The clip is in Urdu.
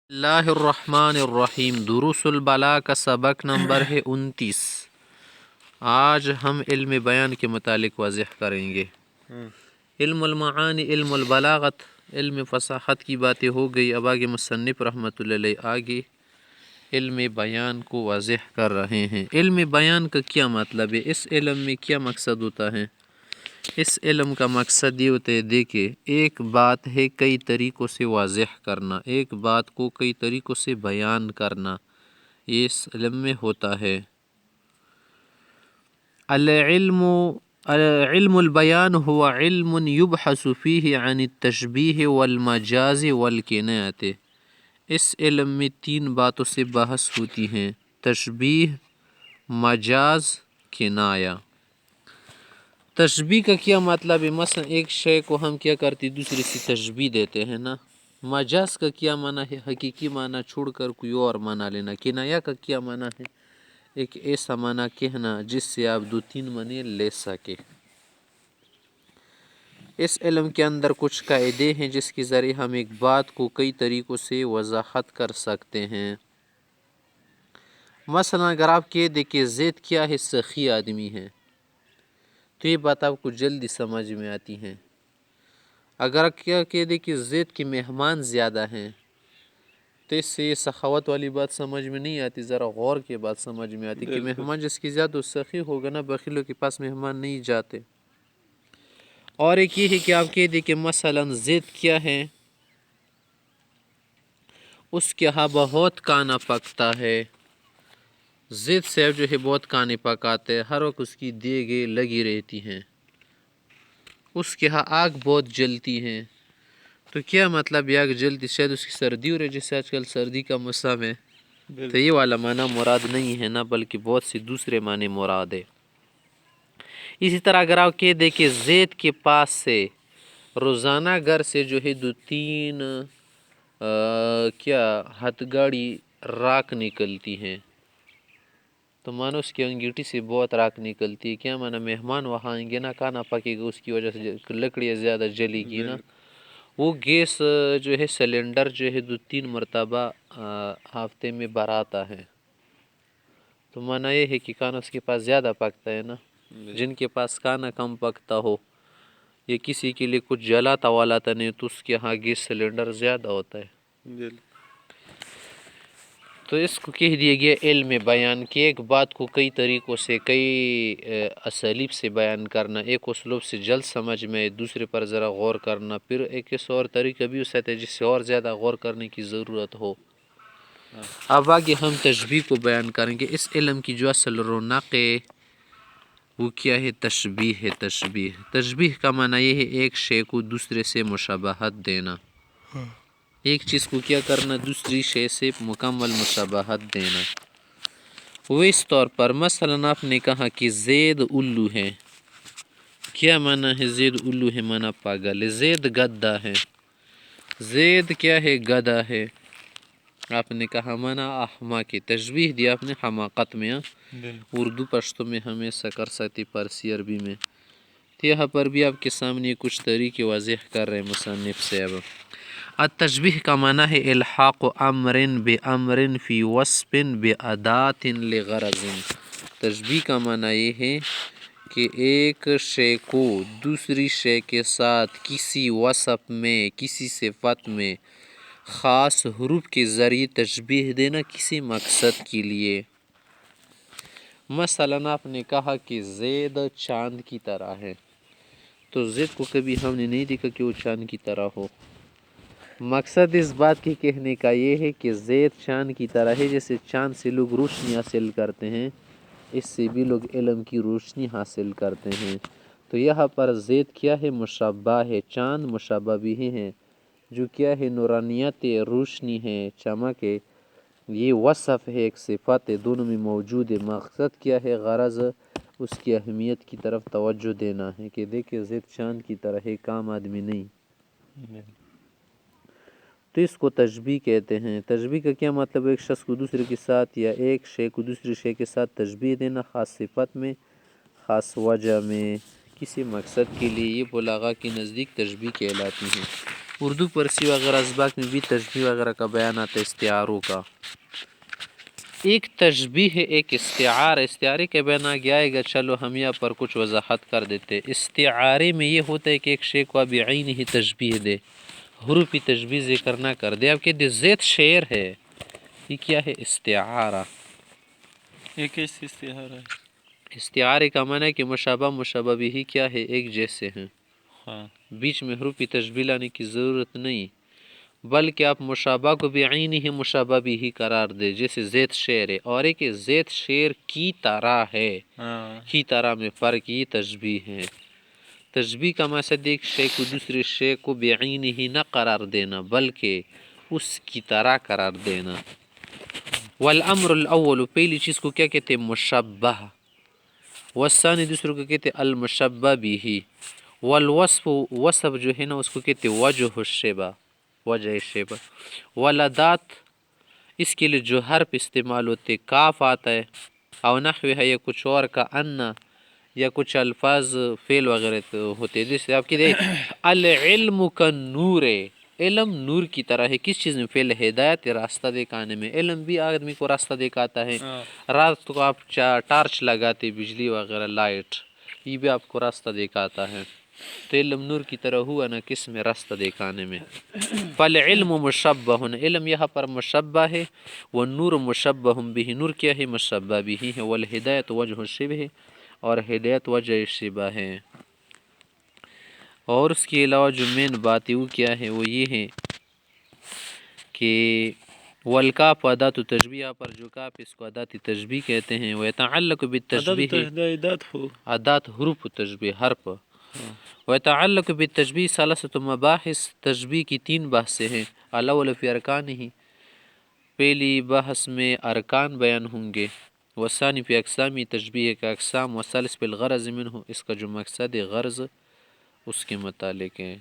اللہ الرحمن الرحیم دروس البلاغہ کا سبق نمبر ہے 29۔ آج ہم علم بیان کے متعلق واضح کریں گے۔ علم المعانی، علم البلاغت، علم فصاحت کی باتیں ہو گئی۔ اب آگے مصنف رحمۃ اللہ علیہ آگے علم بیان کو واضح کر رہے ہیں۔ علم بیان کا کیا مطلب ہے؟ اس علم میں کیا مقصد ہوتا ہے؟ اس علم کا مقصد یہ ہوتا ہے، دیکھیں، ایک بات ہے کئی طریقوں سے واضح کرنا، ایک بات کو کئی طریقوں سے بیان کرنا، یہ اس علم میں ہوتا ہے۔ علم البیان هو علم يبحث فيه عن التشبیہ والمجاز والکنایۃ۔ اس علم میں تین باتوں سے بحث ہوتی ہیں: تشبیہ، مجاز، کنایہ۔ تشبیہ کا کیا مطلب ہے؟ مثلا ایک شے کو ہم کیا کرتے دوسرے سے تشبیہ دیتے ہیں نا۔ مجاز کا کیا معنی ہے؟ حقیقی معنی چھوڑ کر کوئی اور معنی لینا۔ کنایہ کا کیا معنی ہے؟ ایک ایسا معنی کہنا جس سے آپ دو تین معنی لے سکے۔ اس علم کے اندر کچھ قاعدے ہیں جس کے ذریعے ہم ایک بات کو کئی طریقوں سے وضاحت کر سکتے ہیں۔ مثلا اگر آپ کہہ دیں کہ زید کیا ہے؟ سخی آدمی ہے، تو یہ بات آپ کو جلدی سمجھ میں آتی ہے۔ اگر کیا کہہ دیں کہ زید کے مہمان زیادہ ہیں، تو اس سے یہ سخاوت والی بات سمجھ میں نہیں آتی، ذرا غور کے بات سمجھ میں آتی کہ مہمان جس کی زیادہ سخی ہوگا نا، بخیلوں کے پاس مہمان نہیں جاتے۔ اور ایک یہ ہے کہ آپ کہہ دیں کہ مثلا زید کیا ہے؟ اس کے ہاں بہت کھانا پکتا ہے۔ زید صاحب جو ہے بہت کھانے پکاتے ہیں، ہر وقت اس کی دیگیں لگی رہتی ہیں، اس کے ہاں آگ بہت جلتی ہیں۔ تو کیا مطلب یہ آگ جلتی؟ شاید اس کی سردی ہو رہی ہے، جیسے آج کل سردی کا موسم ہے، تو یہ والا معنی مراد نہیں ہے نا، بلکہ بہت سے دوسرے معنی مراد ہے۔ اسی طرح اگر آپ کہہ دیں کہ زید کے پاس سے روزانہ گھر سے جو ہے دو تین ہتھ گاڑی راکھ نکلتی ہیں، تو مانو اس کی انگیٹھی سے بہت راکھ نکلتی ہے۔ کیا مانا؟ مہمان وہاں آئیں گے نا، کھانا پکے گا، اس کی وجہ سے لکڑیاں زیادہ جلے گی نا۔ وہ گیس جو ہے سلنڈر جو ہے دو تین مرتبہ ہفتے میں بھراتا ہے، تو مانا یہ ہے کہ کھانا اس کے پاس زیادہ پکتا ہے نا۔ جن کے پاس کھانا کم پکتا ہو یا کسی کے لیے کچھ جلاتا والاتا نہیں، تو اس کے ہاں گیس سلنڈر زیادہ ہوتا ہے۔ تو اس کو کہہ دیا گیا علم بیان، کہ ایک بات کو کئی طریقوں سے، کئی اسالیب سے بیان کرنا۔ ایک اسلوب سے جلد سمجھ میں، دوسرے پر ذرا غور کرنا، پھر ایک اس اور طریقہ بھی ہو سکتا ہے جس سے اور زیادہ غور کرنے کی ضرورت ہو۔ اب آگے ہم تشبیہ کو بیان کریں گے۔ اس علم کی جو اصل رونق ہے وہ کیا ہے؟ تشبیہ ہے۔ تشبیہ کا معنی یہ ہے ایک شے کو دوسرے سے مشابہت دینا، ایک چیز کو کیا کرنا؟ دوسری شے سے مکمل مشابہت دینا۔ وہ اس طور پر مثلا آپ نے کہا کہ زید الو ہے، کیا معنی ہے؟ زید الو ہے معنی پاگل ہے۔ زید گدھا ہے، زید کیا ہے؟ گدھا ہے۔ آپ نے کہا معنی احمق ہے، تشبیہ دیا آپ نے حماقت میں۔ اردو پشتو میں ہم ایسا کر سکتے، فارسی عربی میں۔ تو یہاں پر بھی آپ کے سامنے کچھ طریقے واضح کر رہے مصنف صاحب۔ التشبیہ کا معنی ہے الحاق امر بامر فی وصف بادات لغرض۔ تشبیہ کا معنی یہ ہے کہ ایک شے کو دوسری شے کے ساتھ کسی وصف میں، کسی صفت میں خاص حروف کے ذریعے تشبیہ دینا کسی مقصد کے لیے۔ مثلا آپ نے کہا کہ زید چاند کی طرح ہے، تو زید کو کبھی ہم نے نہیں دیکھا کہ وہ چاند کی طرح ہو۔ مقصد اس بات کے کہنے کا یہ ہے کہ زید چاند کی طرح ہے، جیسے چاند سے لوگ روشنی حاصل کرتے ہیں، اس سے بھی لوگ علم کی روشنی حاصل کرتے ہیں۔ تو یہاں پر زید کیا ہے؟ مشبہ ہے، چاند مشبہ بھی ہیں، جو کیا ہے؟ نورانیت ہے، روشنی ہے، چمک ہے، یہ وصف ہے، ایک صفت ہے، دونوں میں موجود ہے۔ مقصد کیا ہے؟ غرض اس کی اہمیت کی طرف توجہ دینا ہے کہ دیکھیں زید چاند کی طرح ہے، کام آدمی نہیں۔ تو اس کو تشبیہ کہتے ہیں۔ تشبیہ کا کیا مطلب؟ ایک شخص کو دوسرے کے ساتھ یا ایک شے کو دوسری شے کے ساتھ تشبیہ دینا، خاص صفت میں، خاص وجہ میں، کسی مقصد کے لیے یہ بلاغا کے نزدیک تشبیہ کہلاتی ہیں۔ اردو فارسی وغیرہ اسباق میں بھی تشبیہ وغیرہ کا بیان آتا ہے استعاروں کا۔ ایک تشبیہ ہے، ایک استعار۔ استعارے کے بیان آگے آئے گا، چلو ہم یہاں پر کچھ وضاحت کر دیتے۔ استعارے میں یہ ہوتا ہے کہ ایک شے کو بعینہ ہی تشبیہ دے، حروفی تشبیہ ذکر نہ کر دے۔ آپ کہتے زید شعر ہے، یہ کیا ہے؟ استعارہ۔ یہ کیسے استعارہ ہے؟ استعارے کا معنی ہے کہ مشابہ مشابہ بھی کیا ہے؟ ایک جیسے ہیں، ہاں بیچ میں حروفی تشبیہ لانے کی ضرورت نہیں، بلکہ آپ مشابہ کو بعینہ ہی مشابہ بھی قرار دے، جیسے زید شعر ہے، اور ایک زید شعر کی طرح ہے، ہاں کی طرح میں فرق، یہ تشبیہ ہے۔ تشبیہ کا مقصد ایک شے کو دوسرے شے کو بعینہ ہی نہ قرار دینا، بلکہ اس کی طرح قرار دینا۔ والامر الاول، پہلی چیز کو کیا کہتے ہیں؟ مشبہ۔ والثانی، دوسرے کو کہتے ہیں المشبہ بھی۔ والوصف، وصف جو ہے نا اس کو کہتے ہیں وجہ الشبہ، وجہ شبہ۔ والادات، اس کے لیے جو حرف استعمال ہوتے، کاف آتا ہے، او نحوی ہے یا کچھ اور کا، انا یا کچھ الفاظ فعل وغیرہ ہوتے، جیسے آپ کی العلم کا نور ہے، علم نور کی طرح ہے۔ کس چیز میں؟ فعل ہدایت، راستہ دکھانے میں۔ علم بھی آدمی کو راستہ دکھاتا ہے، رات کو آپ ٹارچ لگاتے، بجلی وغیرہ لائٹ، یہ بھی آپ کو راستہ دکھاتا ہے۔ تو علم نور کی طرح ہوا نا، کس میں؟ راستہ دکھانے میں۔ فالعلم مشبہ، علم یہاں پر مشبہ ہے، والنور مشبہ بھی، نور کیا ہے؟ مشبہ بھی ہے، والہدایت وجہ الشبہ، اور ہدایت وجہ شبہ ہے۔ اور اس کے علاوہ جو مین بات ہے وہ کیا ہے؟ وہ یہ ہے کہ والکاف ادات تشبیہ، پر جو کاف اس کو ادات تشبیہ کہتے ہیں۔ ویتعلق بالتشبیہ، ادات حروف تشبیہ، حرف۔ ویتعلق بالتشبیہ ثلاثۃ مباحث، تشبیہ کی 3 بحثیں ہیں۔ الاول فی ارکانہ، پہلی بحث میں ارکان بیان ہوں گے۔ والثانی فی اقسامی، تشبیہ کا اقسام۔ والثالث فی الغرض منہ، اس کا جو مقصد ہے، غرض اس کے متعلق ہے۔